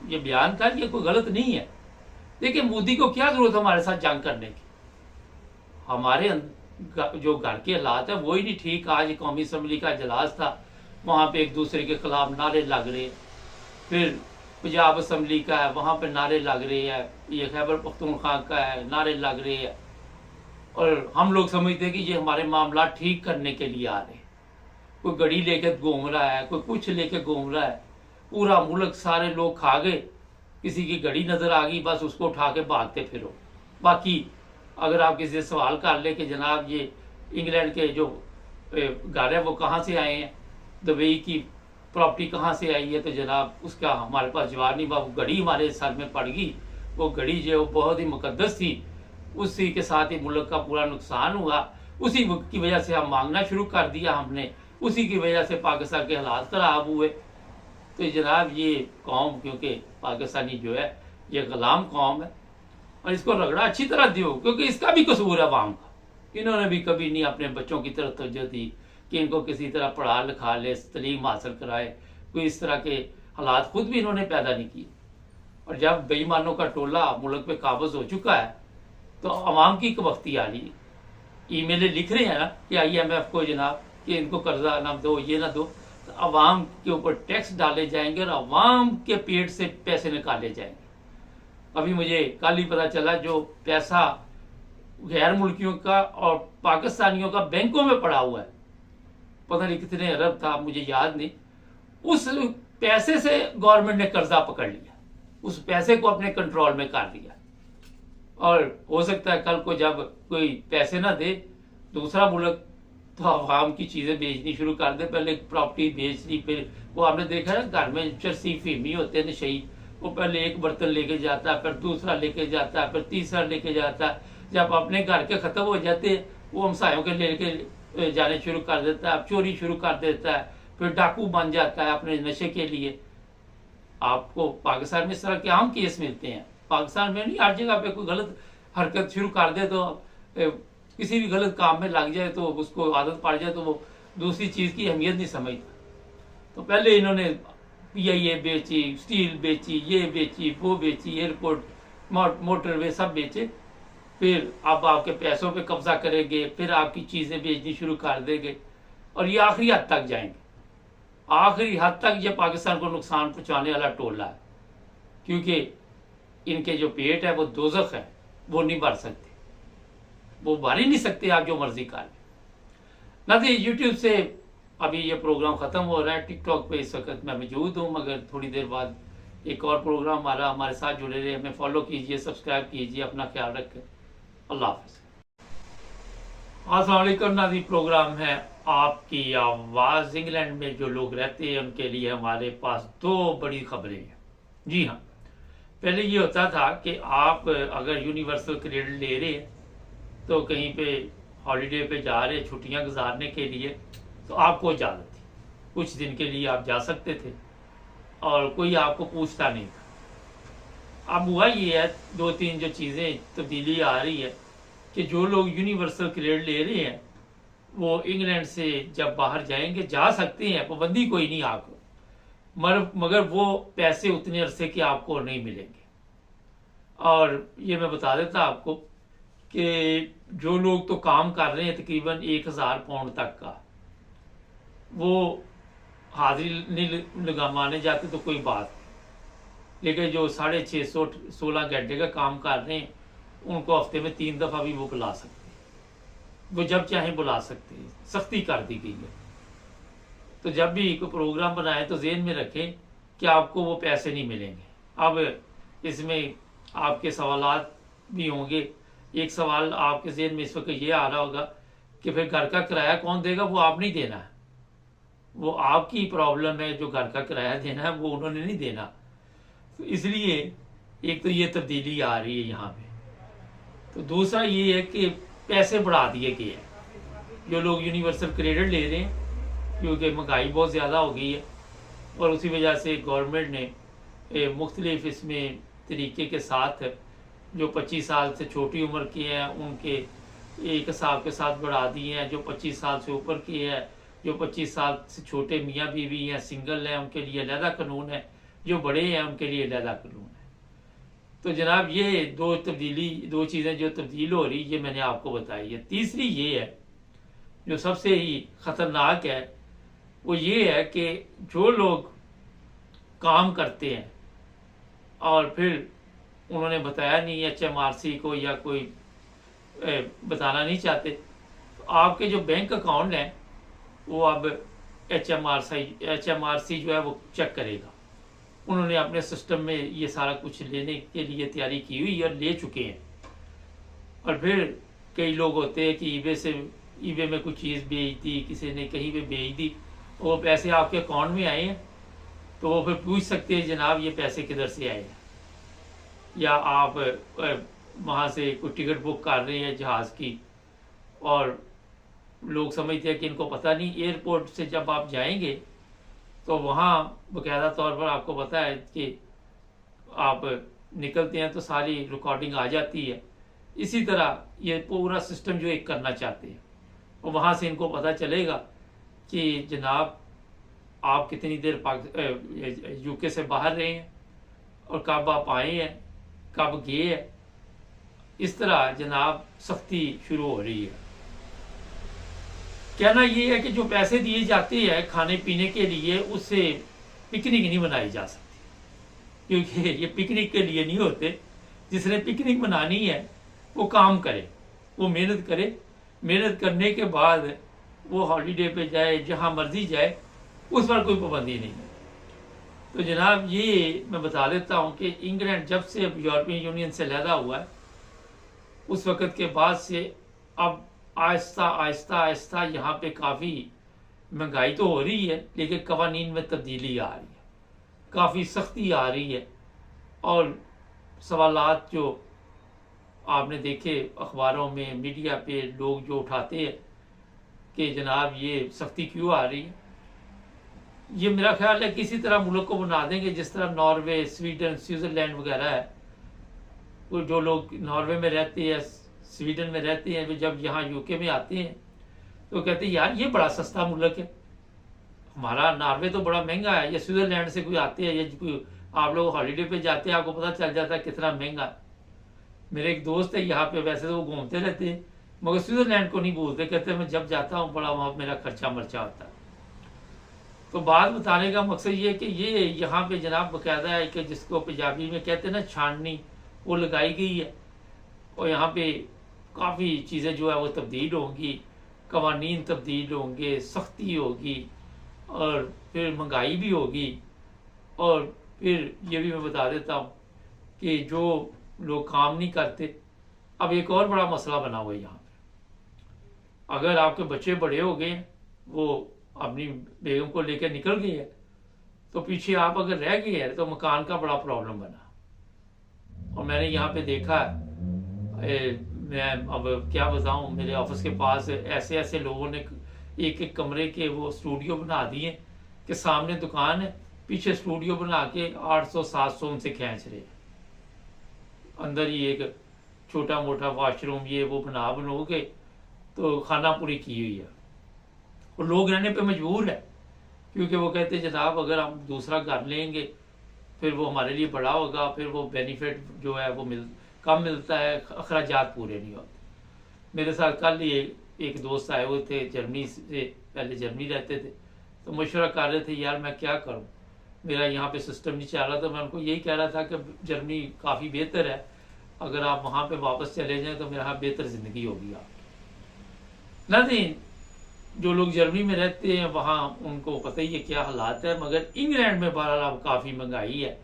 ये बयान था ये कोई गलत नहीं है। देखिए मोदी को क्या जरूरत है हमारे साथ जंग करने की? हमारे जो घर के हालात है वो ही नहीं ठीक। आज कौमी असम्बली का इजलास था, वहां पे एक दूसरे के खिलाफ नारे लग रहे। फिर पंजाब असम्बली का है, वहां पे नारे लग रहे हैं। ये खैबर पख्तूनख्वा का है, नारे लग रहे हैं। और हम लोग समझते हैं कि ये हमारे मामला ठीक करने के लिए आ रहे हैं। कोई गड़ी लेके घूम रहा है, कोई कुछ लेके घूम रहा है। पूरा मुल्क सारे लोग खा गए, किसी की घड़ी नजर आ गई बस उसको उठा के भागते फिरो। बाकी अगर आप किसी से सवाल कर ले कि जनाब ये इंग्लैंड के जो घर है वो कहाँ से आए हैं, दुबई की प्रॉपर्टी कहाँ से आई है, तो जनाब उसका हमारे पास जवाब नहीं। वो घड़ी हमारे सर में पड़ गई, वो घड़ी जो बहुत ही मुकद्दस थी, उसी के साथ ही मुल्क का पूरा नुकसान हुआ। उसी की वजह से हम मांगना शुरू कर दिया हमने, उसी की वजह से पाकिस्तान के हालात खराब हुए। तो जनाब ये कौम, क्योंकि पाकिस्तानी जो है ये गुलाम कौम है और इसको रगड़ा अच्छी तरह दियो, क्योंकि इसका भी कसूर है अवाम का। इन्होंने भी कभी नहीं अपने बच्चों की तरफ तवज्जो दी कि इनको किसी तरह पढ़ा लिखा ले, तलीम हासिल कराए। कोई इस तरह के हालात खुद भी इन्होंने पैदा नहीं किए। और जब बेईमानों का टोला मुल्क पे काबज हो चुका है तो अवाम की वक्ती आ रही। ईमेलें लिख रहे हैं ना कि IMF को जनाब कि इनको कर्जा ना दो, ये ना दो, तो अवाम के ऊपर टैक्स डाले जाएंगे और अवाम के पेट से पैसे निकाले जाएंगे। अभी मुझे कल ही पता चला जो पैसा गैर मुल्कियों का और पाकिस्तानियों का बैंकों में पड़ा हुआ है, पता नहीं कितने अरब था, मुझे याद नहीं, उस पैसे से गवर्नमेंट ने कर्जा पकड़ लिया, उस पैसे को अपने कंट्रोल में कर लिया। और हो सकता है कल को जब कोई पैसे ना दे दूसरा मुल्क तो अवाम की चीजें बेचनी शुरू कर दे। पहले प्रॉपर्टी बेच ली, फिर वो आपने देखा ना घर में चरसी फीमी होते हैं नशई, वो पहले एक बर्तन लेके जाता है, फिर दूसरा लेके जाता है, फिर तीसरा लेके जाता है। जब अपने घर के खत्म हो जाते हैं वो हमसायों के लेके जाने शुरू कर देता है, चोरी शुरू कर देता है, फिर डाकू बन जाता है अपने नशे के लिए। आपको पाकिस्तान में इस तरह के आम केस मिलते हैं। पाकिस्तान में नहीं, हर जगह पे कोई गलत हरकत शुरू कर दे तो किसी भी गलत काम में लग जाए तो उसको आदत पड़ जाए तो वो दूसरी चीज की अहमियत नहीं समझता। तो पहले इन्होंने PIA बेची, स्टील बेची, ये बेची, वो बेची, एयरपोर्ट, मोटरवे सब बेचे, फिर अब आपके पैसों पे कब्जा करेंगे, फिर आपकी चीजें बेचनी शुरू कर देंगे और ये आखिरी हद तक जाएंगे। आखिरी हद तक ये पाकिस्तान को नुकसान पहुंचाने वाला टोला है, क्योंकि इनके जो पेट है वो दोजख है, वो नहीं भर सकते, वो भर ही नहीं सकते, आप जो मर्जी कर ना। तो यूट्यूब से अभी ये प्रोग्राम खत्म हो रहा है, टिकटॉक पे इस वक्त मैं मौजूद हूँ, मगर थोड़ी देर बाद एक और प्रोग्राम हमारा, हमारे साथ जुड़े रहे, हमें फॉलो कीजिए, सब्सक्राइब कीजिए, अपना ख्याल रखें। अल्लाह हाफिज़। अस्सलाम वालेकुम नाज़रीन, प्रोग्राम है आपकी आवाज़। इंग्लैंड में जो लोग रहते हैं उनके लिए हमारे पास दो बड़ी खबरें हैं। जी हाँ, पहले ये होता था कि आप अगर यूनिवर्सल क्रेडिट ले रहे हैं तो कहीं पे हॉलीडे पे जा रहे, छुट्टियां गुजारने के लिए, तो आपको इजाज़त थी, कुछ दिन के लिए आप जा सकते थे और कोई आपको पूछता नहीं था। अब हुआ ये है, दो तीन जो चीज़ें तब्दीली आ रही है कि जो लोग यूनिवर्सल क्रेडिट ले रहे हैं वो इंग्लैंड से जब बाहर जाएंगे जा सकते हैं, पाबंदी कोई नहीं आपको, मगर वो पैसे उतने अरसे के आपको नहीं मिलेंगे। और ये मैं बता देता आपको कि जो लोग तो काम कर रहे हैं तकरीबन 1000 पाउंड तक का, वो हाजिरी नहीं लगाने जाते तो कोई बात नहीं, लेकिन जो 650-16 घंटे का काम कर रहे हैं उनको हफ्ते में 3 दफ़ा भी वो बुला सकते हैं, वो जब चाहे बुला सकते हैं, सख्ती कर दी गई है। तो जब भी कोई प्रोग्राम बनाए तो जेहन में रखें कि आपको वो पैसे नहीं मिलेंगे। अब इसमें आपके सवालात भी होंगे। एक सवाल आपके जेहन में इस वक्त ये आ रहा होगा कि फिर घर का किराया कौन देगा, वो आप नहीं देना है, वो आपकी प्रॉब्लम है, जो घर का किराया देना है वो उन्होंने नहीं देना। तो इसलिए एक तो ये तब्दीली आ रही है यहाँ पे। तो दूसरा ये है कि पैसे बढ़ा दिए गए हैं, जो लोग यूनिवर्सल क्रेडिट ले रहे हैं, क्योंकि महंगाई बहुत ज़्यादा हो गई है और उसी वजह से गवर्नमेंट ने मुख्तलिफ इसमें तरीके के साथ जो 25 साल से छोटी उम्र के हैं उनके एक हिसाब के साथ बढ़ा दिए हैं, जो 25 साल से ऊपर के हैं, जो 25 साल से छोटे मियाँ बीवी हैं, सिंगल हैं, उनके लिए अलहदा कानून है, जो बड़े हैं उनके लिए अलहदा कानून है। तो जनाब ये दो चीज़ें जो तब्दील हो रही, ये मैंने आपको बताई है। तीसरी ये है जो सबसे ही ख़तरनाक है, वो ये है कि जो लोग काम करते हैं और फिर उन्होंने बताया नहीं HMRC को या कोई बताना नहीं चाहते, तो आपके जो बैंक अकाउंट हैं वो अब HMRC जो है वो चेक करेगा। उन्होंने अपने सिस्टम में ये सारा कुछ लेने के लिए तैयारी की हुई और ले चुके हैं। और फिर कई लोग होते हैं कि ईबे में कुछ चीज़ बेच दी, किसी ने कहीं पे बेच दी, वो पैसे आपके अकाउंट में आए हैं, तो वो फिर पूछ सकते हैं जनाब ये पैसे किधर से आए हैं। या आप वहाँ से कोई टिकट बुक कर रहे हैं जहाज़ की और लोग समझते हैं कि इनको पता नहीं, एयरपोर्ट से जब आप जाएंगे तो वहाँ बाकायदा तौर पर आपको पता है कि आप निकलते हैं तो सारी रिकॉर्डिंग आ जाती है। इसी तरह ये पूरा सिस्टम जो एक करना चाहते हैं, और वहाँ से इनको पता चलेगा कि जनाब आप कितनी देर UK से बाहर रहे हैं और कब आप आए हैं, कब गए हैं। इस तरह जनाब सख्ती शुरू हो रही है। कहना ये है कि जो पैसे दिए जाते हैं खाने पीने के लिए, उससे पिकनिक नहीं बनाई जा सकती, क्योंकि ये पिकनिक के लिए नहीं होते। जिसने पिकनिक बनानी है वो काम करे, वो मेहनत करे, मेहनत करने के बाद वो हॉलीडे पे जाए, जहाँ मर्जी जाए, उस पर कोई पाबंदी नहीं है। तो जनाब ये मैं बता देता हूँ कि इंग्लैंड जब से यूरोपियन यूनियन से लहदा हुआ है, उस वक़्त के बाद से अब आहिस्ता आहिस्ता आहिस्ता यहाँ पे काफ़ी महंगाई तो हो रही है, लेकिन कवानीन में तब्दीली आ रही है, काफ़ी सख्ती आ रही है। और सवालात जो आपने देखे अखबारों में, मीडिया पे लोग जो उठाते हैं कि जनाब ये सख्ती क्यों आ रही है, ये मेरा ख्याल है किसी तरह मुल्क को बना देंगे जिस तरह नॉर्वे, स्वीडन, स्विट्ज़रलैंड वगैरह है। वो जो लोग नॉर्वे में रहते हैं, स्वीडन में रहते हैं, वे जब यहाँ यूके में आते हैं तो कहते हैं यार ये बड़ा सस्ता मुल्क है, हमारा नॉर्वे तो बड़ा महंगा है। या स्विट्ज़रलैंड से कोई आते हैं, या कोई आप लोग हॉलीडे पे जाते हैं, आपको पता चल जाता है कितना महंगा है। मेरे एक दोस्त है यहाँ पे, वैसे तो वो घूमते रहते हैं, मगर स्विट्ज़रलैंड को नहीं भूलते, कहते मैं जब जाता हूँ बड़ा वहाँ मेरा खर्चा मर्चा होता है। तो बात बताने का मकसद ये है कि ये यहाँ पे जनाब बाकायदा है कि जिसको पंजाबी में कहते हैं ना छाननी, वो लगाई गई है। और यहाँ पे काफ़ी चीज़ें जो है वो तब्दील होंगी, कवानीन तब्दील होंगे, सख्ती होगी, और फिर महंगाई भी होगी। और फिर ये भी मैं बता देता हूँ कि जो लोग काम नहीं करते, अब एक और बड़ा मसला बना हुआ है यहाँ पे। अगर आपके बच्चे बड़े हो गए, वो अपनी बेगम को लेकर निकल गए हैं, तो पीछे आप अगर रह गए हैं तो मकान का बड़ा प्रॉब्लम बना। और मैंने यहाँ पे देखा मैं अब क्या बताऊँ, मेरे ऑफिस के पास ऐसे ऐसे लोगों ने एक एक कमरे के वो स्टूडियो बना दिए कि सामने दुकान है, पीछे स्टूडियो बना के 800-700 उनसे खींच रहे। अंदर ही एक छोटा मोटा वॉशरूम ये वो बनो के तो खाना पूरी की हुई है। और लोग रहने पे मजबूर है, क्योंकि वो कहते जनाब अगर हम दूसरा घर लेंगे फिर वो हमारे लिए बड़ा होगा, फिर वो बेनिफिट जो है वो कम मिलता है, अखराजात पूरे नहीं होते। मेरे साथ कल ही एक दोस्त आए हुए थे जर्मनी से, पहले जर्मनी रहते थे, तो मशवरा कर रहे थे यार मैं क्या करूं, मेरा यहाँ पे सिस्टम नहीं चल रहा। तो मैं उनको यही कह रहा था कि जर्मनी काफ़ी बेहतर है, अगर आप वहाँ पे वापस चले जाएं तो मेरा यहाँ बेहतर ज़िंदगी होगी। आप नहीं, जो लोग जर्मनी में रहते हैं वहाँ उनको पता ही है क्या हालात है। मगर इंग्लैंड में बहरहाल अब काफ़ी महंगाई है,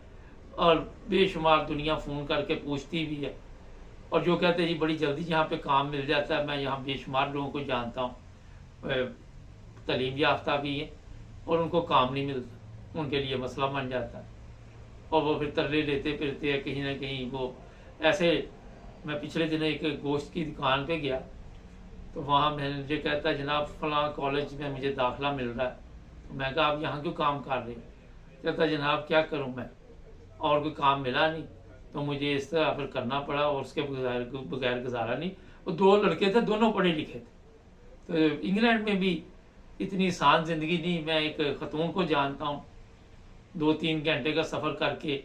और बेशुमार दुनिया फ़ोन करके पूछती भी है, और जो कहते हैं जी बड़ी जल्दी यहाँ पे काम मिल जाता है। मैं यहाँ बेशुमार लोगों को जानता हूँ, तालीम याफ्ता भी है, और उनको काम नहीं मिलता, उनके लिए मसला बन जाता है, और वो फिर तरले लेते फिरते हैं कहीं ना कहीं। वो ऐसे मैं पिछले दिनों एक गोश्त की दुकान पे गया, तो वहाँ मैनेजर कहता है जनाब फलां कॉलेज में मुझे दाखिला मिल रहा है। तो मैं कहा आप यहाँ क्यों काम कर रहे हैं? कहता जनाब क्या करूँ मैं, और कोई काम मिला नहीं तो मुझे इस तरह फिर करना पड़ा, और उसके बगैर गुजारा नहीं। वो 2 लड़के थे, दोनों पढ़े लिखे थे। तो इंग्लैंड में भी इतनी आसान ज़िंदगी नहीं। मैं एक खतून को जानता हूँ, 2-3 घंटे का सफ़र करके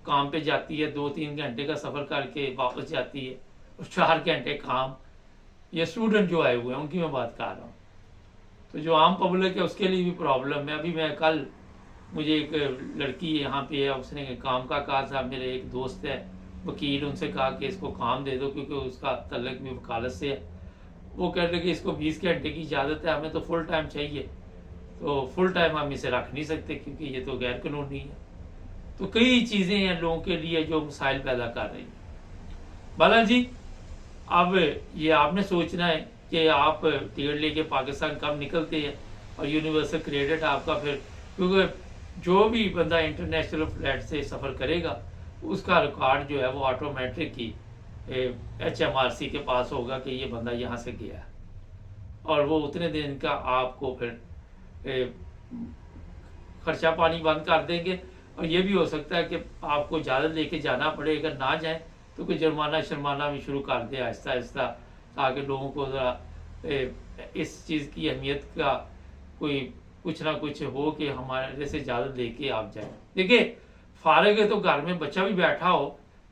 काम पे जाती है, 2-3 घंटे का सफ़र करके वापस जाती है, और 4 घंटे काम। ये स्टूडेंट जो आए हुए हैं उनकी मैं बात कर रहा हूँ। तो जो आम पब्लिक है उसके लिए भी प्रॉब्लम है। अभी मैं कल मुझे एक लड़की यहाँ पे है, उसने काम का कहा था, मेरे एक दोस्त है वकील, उनसे कहा कि इसको काम दे दो क्योंकि उसका तल्लक भी वकालत से है। वो कह रहे कि इसको 20 घंटे की इजाज़त है, हमें तो फुल टाइम चाहिए। तो फुल टाइम हम इसे रख नहीं सकते क्योंकि ये तो गैर कानूनी है। तो कई चीज़ें हैं लोगों के लिए जो मसाइल पैदा कर रही हैं। बाला जी, अब ये आपने सोचना है कि आप टिकट लेके पाकिस्तान कब निकलते हैं, और यूनिवर्सल क्रेडिट आपका फिर, क्योंकि जो भी बंदा इंटरनेशनल फ्लाइट से सफ़र करेगा उसका रिकॉर्ड जो है वो ऑटोमेटिक ही HMRC के पास होगा कि ये बंदा यहाँ से गया है, और वो उतने दिन का आपको फिर खर्चा पानी बंद कर देंगे। और ये भी हो सकता है कि आपको इजाज़त लेके जाना पड़े, अगर ना जाए तो कोई जुर्माना भी शुरू कर दे आहिस्ता आहिस्ता, ताकि लोगों को ज़रा इस चीज़ की अहमियत का कोई कुछ ना कुछ हो कि हमारे जैसे इजाज़त लेके आप जाएं। देखिए फारग है तो घर में बच्चा भी बैठा हो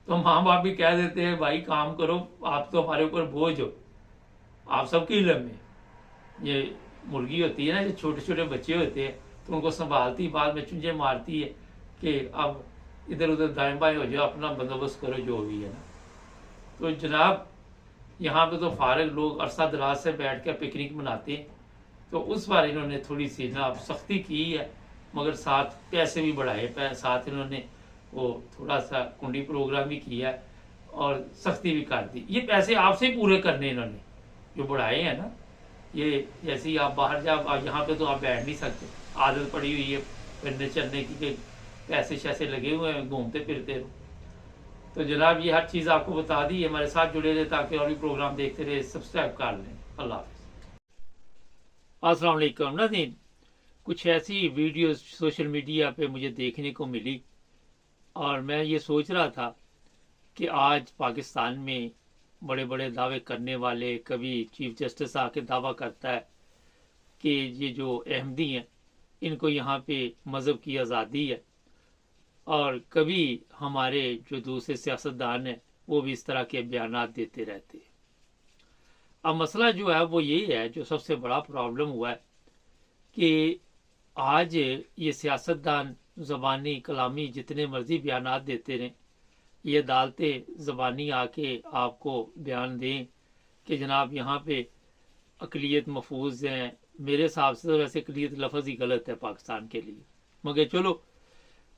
तो माँ बाप भी कह देते हैं भाई काम करो, आप तो हमारे ऊपर बोझ हो, आप सबकी इल्म है। ये मुर्गी होती है ना, जो छोटे छोटे बच्चे होते हैं, तो उनको संभालती, बाद में चुंझे मारती है कि अब इधर उधर दाएं बाएं हो जाओ, अपना बंदोबस्त करो जो भी है ना। तो जनाब यहाँ पे तो फारग लोग अरसा दराज से बैठ कर पिकनिक मनाते हैं, तो उस बार इन्होंने थोड़ी सी ना सख्ती की है, मगर साथ पैसे भी बढ़ाए, साथ इन्होंने वो थोड़ा सा कुंडी प्रोग्राम भी किया है और सख्ती भी कर दी। ये पैसे आपसे ही पूरे करने इन्होंने जो बढ़ाए हैं ना, ये जैसे ही आप बाहर जाओ, यहाँ पे तो आप बैठ नहीं सकते, आदत पड़ी हुई है फिरने चलने की कि पैसे शैसे लगे हुए हैं, घूमते फिरते रहो। तो जनाब ये हर चीज़ आपको बता दी, हमारे साथ जुड़े रहे ताकि और भी प्रोग्राम देखते रहे, सब्सक्राइब कर लें। अल्लाह हाफ़िज़। अस्सलाम वालेकुम नाज़रीन, कुछ ऐसी वीडियो सोशल मीडिया पे मुझे देखने को मिली और मैं ये सोच रहा था कि आज पाकिस्तान में बड़े बड़े दावे करने वाले, कभी चीफ जस्टिस आके दावा करता है कि ये जो अहमदी हैं इनको यहाँ पे मज़हब की आज़ादी है, और कभी हमारे जो दूसरे सियासतदान हैं वो भी इस तरह के बयान देते रहते हैं। अब मसला जो है वो यही है, जो सबसे बड़ा प्रॉब्लम हुआ है कि आज ये सियासतदान ज़बानी कलामी जितने मर्जी बयान देते रहें, ये अदालतें ज़बानी आके आपको बयान दें कि जनाब यहाँ पे अक़लियत महफूज हैं। मेरे हिसाब से तो वैसे अक़लियत लफ्ज़ ही गलत है पाकिस्तान के लिए, मगर चलो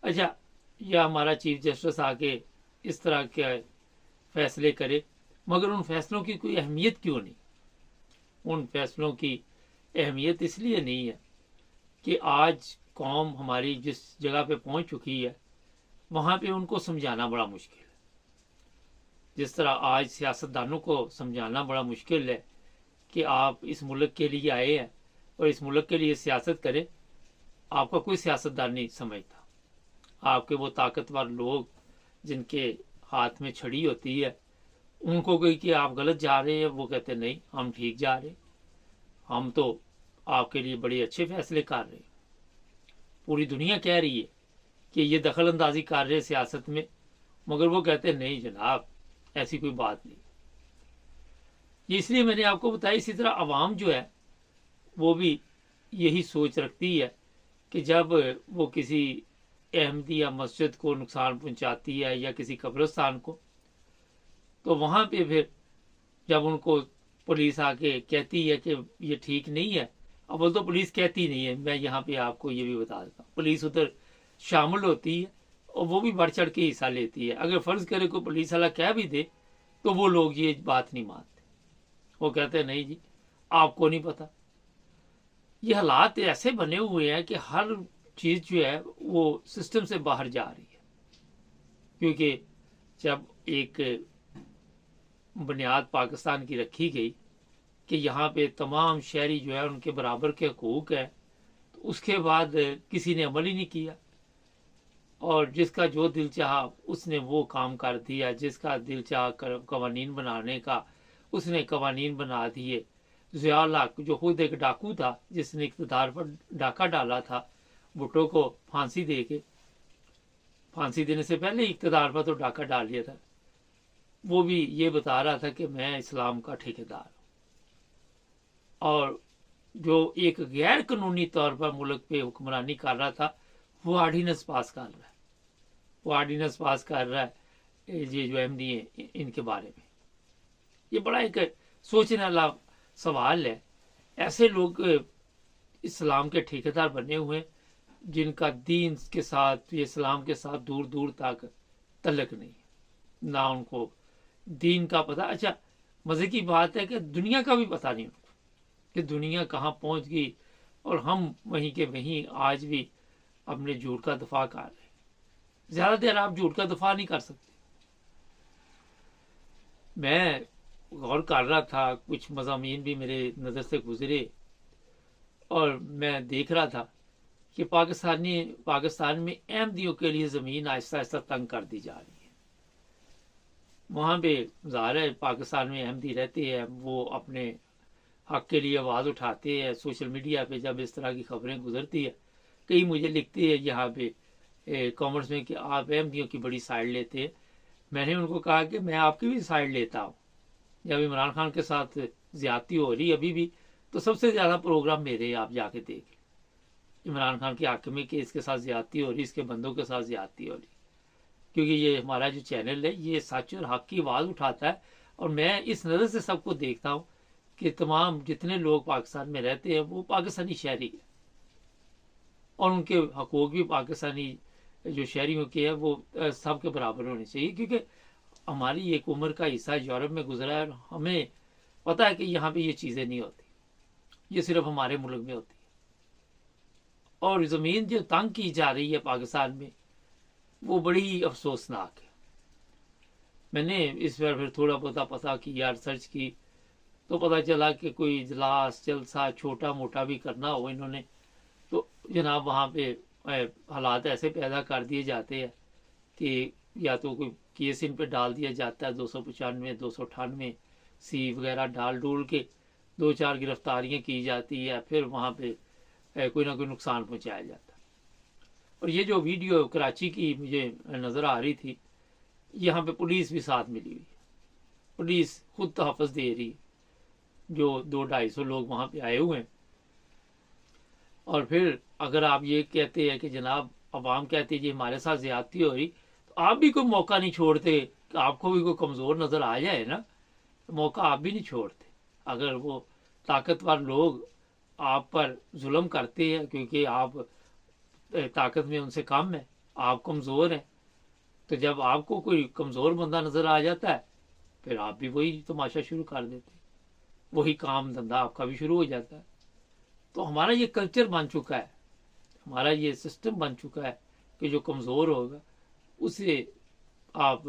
अच्छा, यह हमारा चीफ जस्टिस आके इस तरह के फैसले करे, मगर उन फैसलों की कोई अहमियत क्यों नहीं? उन फैसलों की अहमियत इसलिए नहीं है कि आज कौम हमारी जिस जगह पे पहुंच चुकी है वहाँ पे उनको समझाना बड़ा मुश्किल है। जिस तरह आज सियासतदानों को समझाना बड़ा मुश्किल है कि आप इस मुल्क के लिए आए हैं और इस मुल्क के लिए सियासत करें, आपका कोई सियासतदान नहीं समझता। आपके वो ताकतवर लोग जिनके हाथ में छड़ी होती है, उनको कोई कि आप गलत जा रहे हैं, वो कहते नहीं हम ठीक जा रहे, हम तो आपके लिए बड़े अच्छे फैसले कर रहे हैं। पूरी दुनिया कह रही है कि ये दखल अंदाजी कर रहे हैं सियासत में, मगर वो कहते नहीं जनाब ऐसी कोई बात नहीं। ये इसलिए मैंने आपको बताया। इसी तरह अवाम जो है वो भी यही सोच रखती है कि जब वो किसी अहमदी या मस्जिद को नुकसान पहुंचाती है या किसी कब्रिस्तान को, तो वहाँ पे फिर जब उनको पुलिस आके कहती है कि ये ठीक नहीं है, अब वो तो पुलिस कहती नहीं है, मैं यहाँ पे आपको ये भी बता देता हूँ, पुलिस उधर शामिल होती है और वो भी बढ़ चढ़ के हिस्सा लेती है। अगर फर्ज करे को पुलिस वाला कह भी दे तो वो लोग ये बात नहीं मानते, वो कहते नहीं जी आपको नहीं पता। ये हालात ऐसे बने हुए हैं कि हर चीज़ जो है वो सिस्टम से बाहर जा रही है, क्योंकि जब एक बुनियाद पाकिस्तान की रखी गई कि यहाँ पे तमाम शहरी जो है उनके बराबर के हकूक़ है, तो उसके बाद किसी ने अमल ही नहीं किया और जिसका जो दिल चाहा उसने वो काम कर दिया। जिसका दिल चाहा कवानीन बनाने का उसने कवानीन बना दिए। ज़ियाउल हक जो खुद एक डाकू था, जिसने इक़्तिदार पर डाका डाला था, भुट्टो को फांसी दे के, फांसी देने से पहले इक़्तिदार पर तो डाका डाल लिया था, वो भी ये बता रहा था कि मैं इस्लाम का ठेकेदार हूँ। और जो एक गैर कानूनी तौर पर मुल्क पे हुक्मरानी कर रहा था वो ऑर्डिनेंस पास कर रहा है, वो ऑर्डिनेंस पास कर रहा है ये जो अहमदी है इनके बारे में। ये बड़ा एक सोचने वाला सवाल है। ऐसे लोग इस्लाम के ठेकेदार बने हुए जिनका दीन के साथ, इस्लाम के साथ दूर दूर तक तल्लक नहीं, ना उनको दीन का पता। अच्छा मज़े की बात है कि दुनिया का भी पता नहीं उनको कि दुनिया कहाँ पहुँच गई, और हम वहीं के वहीं आज भी अपने झूठ का दफा कर रहे हैं। ज़्यादा देर आप झूठ का दफा नहीं कर सकते। मैं गौर कर रहा था, कुछ मज़ामीन भी मेरे नज़र से गुजरे और मैं देख रहा था कि पाकिस्तान में अहमदियों के लिए ज़मीन आहिस्ता आहिस्ता तंग कर दी जा रही है। वहाँ पे ज़ाहिर है पाकिस्तान में अहमदी रहते हैं, वो अपने हक के लिए आवाज़ उठाते हैं। सोशल मीडिया पे जब इस तरह की खबरें गुजरती है, कई मुझे लिखते हैं यहाँ पे कॉमेंट्स में कि आप अहमदियों की बड़ी साइड लेते हैं। मैंने उनको कहा कि मैं आपकी भी साइड लेता हूँ। जब इमरान खान के साथ ज़्यादती हो रही अभी भी, तो सबसे ज़्यादा प्रोग्राम मेरे, आप जाके देख लें। इमरान खान के हक में कि इसके साथ ज़्यादती हो रही, इसके बंदों के साथ ज़्यादती हो रही, क्योंकि ये हमारा जो चैनल है ये सच और हक की आवाज़ उठाता है। और मैं इस नज़र से सबको देखता हूँ कि तमाम जितने लोग पाकिस्तान में रहते हैं वो पाकिस्तानी शहरी है, और उनके हकूक़ भी पाकिस्तानी जो शहरियों के हैं वो सब के बराबर होने चाहिए। क्योंकि हमारी एक उम्र का हिस्सा यूरोप में गुजरा है, हमें पता है कि यहाँ पे ये चीज़ें नहीं होती, ये सिर्फ हमारे मुल्क में होती है। और ज़मीन जो तंग की जा रही है पाकिस्तान में, वो बड़ी अफसोसनाक है। मैंने इस पर फिर थोड़ा बहुत पता किया, रिसर्च की, तो पता चला कि कोई इजलास जलसा छोटा मोटा भी करना हो इन्होंने, तो जनाब वहाँ पे हालात ऐसे पैदा कर दिए जाते हैं कि या तो कोई केस इन पे डाल दिया जाता है 295 298 सी वगैरह डाल डूल के 2-4 गिरफ्तारियाँ की जाती है, फिर वहाँ पे कोई ना कोई नुकसान पहुँचाया जाता है। और ये जो वीडियो कराची की मुझे नज़र आ रही थी, यहाँ पे पुलिस भी साथ मिली हुई है, पुलिस खुद तहफ़्फ़ुज़ दे रही है, जो 200-250 लोग वहाँ पे आए हुए हैं। और फिर अगर आप ये कहते हैं कि जनाब अवाम कहती है जी हमारे साथ ज़्यादती हो रही, तो आप भी कोई मौका नहीं छोड़ते कि आपको भी कोई कमज़ोर नज़र आ जाए ना, तो मौका आप भी नहीं छोड़ते। अगर वो ताकतवर लोग आप पर जुल्म करते हैं क्योंकि आप ताकत में उनसे कम है, आप कमज़ोर हैं, तो जब आपको कोई कमज़ोर बंदा नज़र आ जाता है फिर आप भी वही तमाशा शुरू कर देते, वही काम धंधा आपका भी शुरू हो जाता है। तो हमारा ये कल्चर बन चुका है, हमारा ये सिस्टम बन चुका है कि जो कमज़ोर होगा उसे आप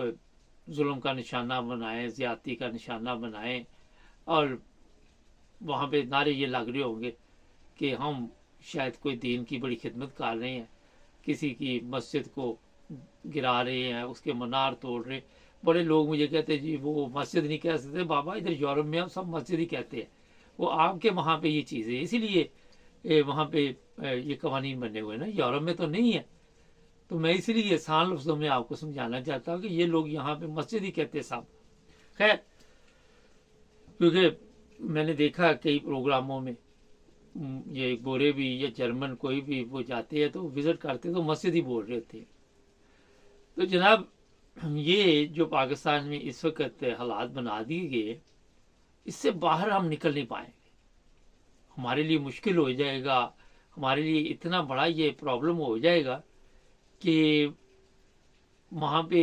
जुल्म का निशाना बनाएं, ज़्यादती का निशाना बनाएं, और वहाँ पे नारे ये लग रहे होंगे कि हम शायद कोई दीन की बड़ी खिदमत कर रहे हैं, किसी की मस्जिद को गिरा रहे हैं, उसके मनार तोड़ रहे। बड़े लोग मुझे कहते हैं जी वो मस्जिद नहीं कह सकते बाबा, इधर यूरोप में हम सब मस्जिद ही कहते हैं, वो आपके वहाँ पे ये चीज़ें इसीलिए वहाँ पे ये कवानीन बने हुए ना, यूरोप में तो नहीं है। तो मैं इसलिए आसान लफ्ज़ों में आपको समझाना चाहता हूँ कि ये लोग यहाँ पे मस्जिद ही कहते हैं सब। खैर, क्योंकि मैंने देखा कई प्रोग्रामों में ये गोरे भी या जर्मन कोई भी वो जाते हैं तो विज़िट करते तो मस्जिद ही बोल रहे थे। तो जनाब ये जो पाकिस्तान में इस वक्त हालात बना दिए गए, इससे बाहर हम निकल नहीं पाएंगे, हमारे लिए मुश्किल हो जाएगा, हमारे लिए इतना बड़ा ये प्रॉब्लम हो जाएगा कि वहाँ पे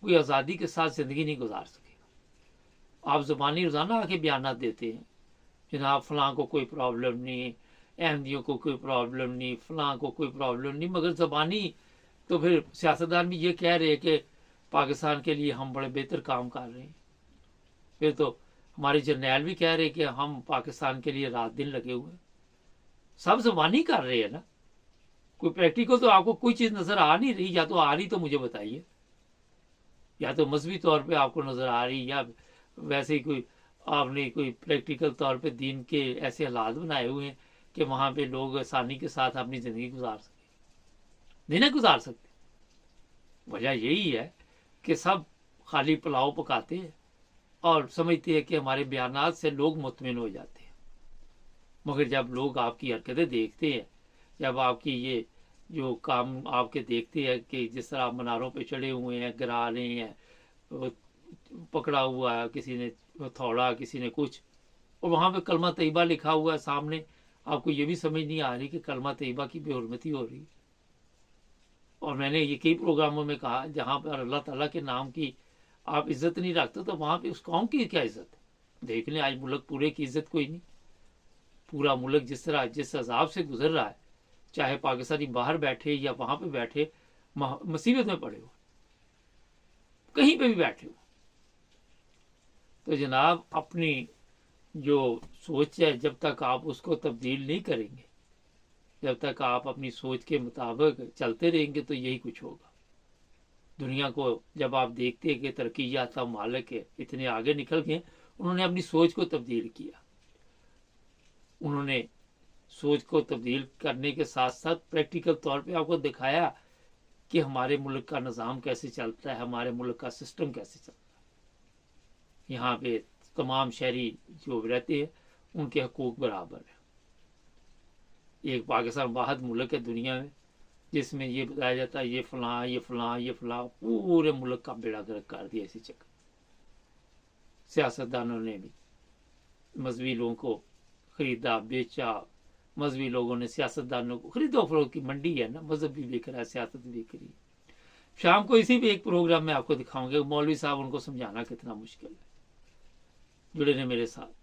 कोई आज़ादी के साथ ज़िंदगी नहीं गुजार सकेगा। आप ज़बानी रोज़ाना आके बयान देते हैं जनाब फ़लाँ को कोई प्रॉब्लम नहीं, अहमदियों को कोई प्रॉब्लम नहीं, फ़लाँ को कोई प्रॉब्लम नहीं, मगर ज़बानी तो फिर सियासतदान भी ये कह रहे हैं कि पाकिस्तान के लिए हम बड़े बेहतर काम कर रहे हैं। फिर तो हमारे जर्नैल भी कह रहे हैं कि हम पाकिस्तान के लिए रात दिन लगे हुए हैं। सब ज़बानी कर रहे हैं ना, कोई प्रैक्टिकल तो आपको कोई चीज़ नज़र आ नहीं रही, या तो आ रही तो मुझे बताइए, या तो मजहबी तौर पे आपको नज़र आ रही, या वैसे ही कोई आपने कोई प्रैक्टिकल तौर पे दीन के ऐसे हालात बनाए हुए हैं कि वहाँ पे लोग आसानी के साथ अपनी ज़िंदगी गुजार सकें, नहीं गुजार सकते। वजह यही है कि सब खाली पुलाव पकाते हैं और समझते हैं कि हमारे बयानात से लोग मुतमिन हो जाते हैं, मगर जब लोग आपकी हरकतें देखते हैं, जब आपकी ये जो काम आपके देखते हैं कि जिस तरह आप मनारों पे चढ़े हुए हैं, गिरा रहे हैं, पकड़ा हुआ है, किसी ने थोड़ा, किसी ने कुछ, और वहाँ पे कलमा तैयबा लिखा हुआ है सामने, आपको ये भी समझ नहीं आ रही कि कलमा तैयबा की बेहुरमती हो रही। और मैंने ये कई प्रोग्रामों में कहा जहाँ पर अल्लाह ताला के नाम की आप इज्जत नहीं रखते तो वहाँ पे उस कौम की क्या इज्जत है। देख लें आज मुल्क पूरे की इज्जत कोई नहीं, पूरा मुल्क जिस तरह जिस अजाब से गुजर रहा है, चाहे पाकिस्तानी बाहर बैठे या वहाँ पे बैठे मुसीबत में पड़े हो, कहीं पे भी बैठे हो। तो जनाब अपनी जो सोच है जब तक आप उसको तब्दील नहीं करेंगे, जब तक आप अपनी सोच के मुताबिक चलते रहेंगे तो यही कुछ होगा। दुनिया को जब आप देखते हैं कि तरक्की याफ्ता मालिक है इतने आगे निकल गए, उन्होंने अपनी सोच को तब्दील किया, उन्होंने सोच को तब्दील करने के साथ साथ प्रैक्टिकल तौर पे आपको दिखाया कि हमारे मुल्क का निज़ाम कैसे चलता है, हमारे मुल्क का सिस्टम कैसे चलता है। यहाँ पे तमाम शहरी जो रहते हैं उनके हकूक बराबर है। एक पाकिस्तान वाहिद मुल्क है दुनिया में जिसमें ये बताया जाता है ये फलां ये फलां ये फलां, पूरे मुल्क का बेड़ा गर्क कर दिया इसी चक्कर। सियासतदानों ने भी मजहबी लोगों को खरीदा बेचा, मजहबी लोगों ने सियासतदानों को खरीदो फरोख्त की मंडी है ना, मजहब भी बिक रहा है, सियासत भी बिक रही है। शाम को इसी भी एक प्रोग्राम में आपको दिखाऊंगे मौलवी साहब उनको समझाना कितना मुश्किल है। जुड़े रहे मेरे साथ।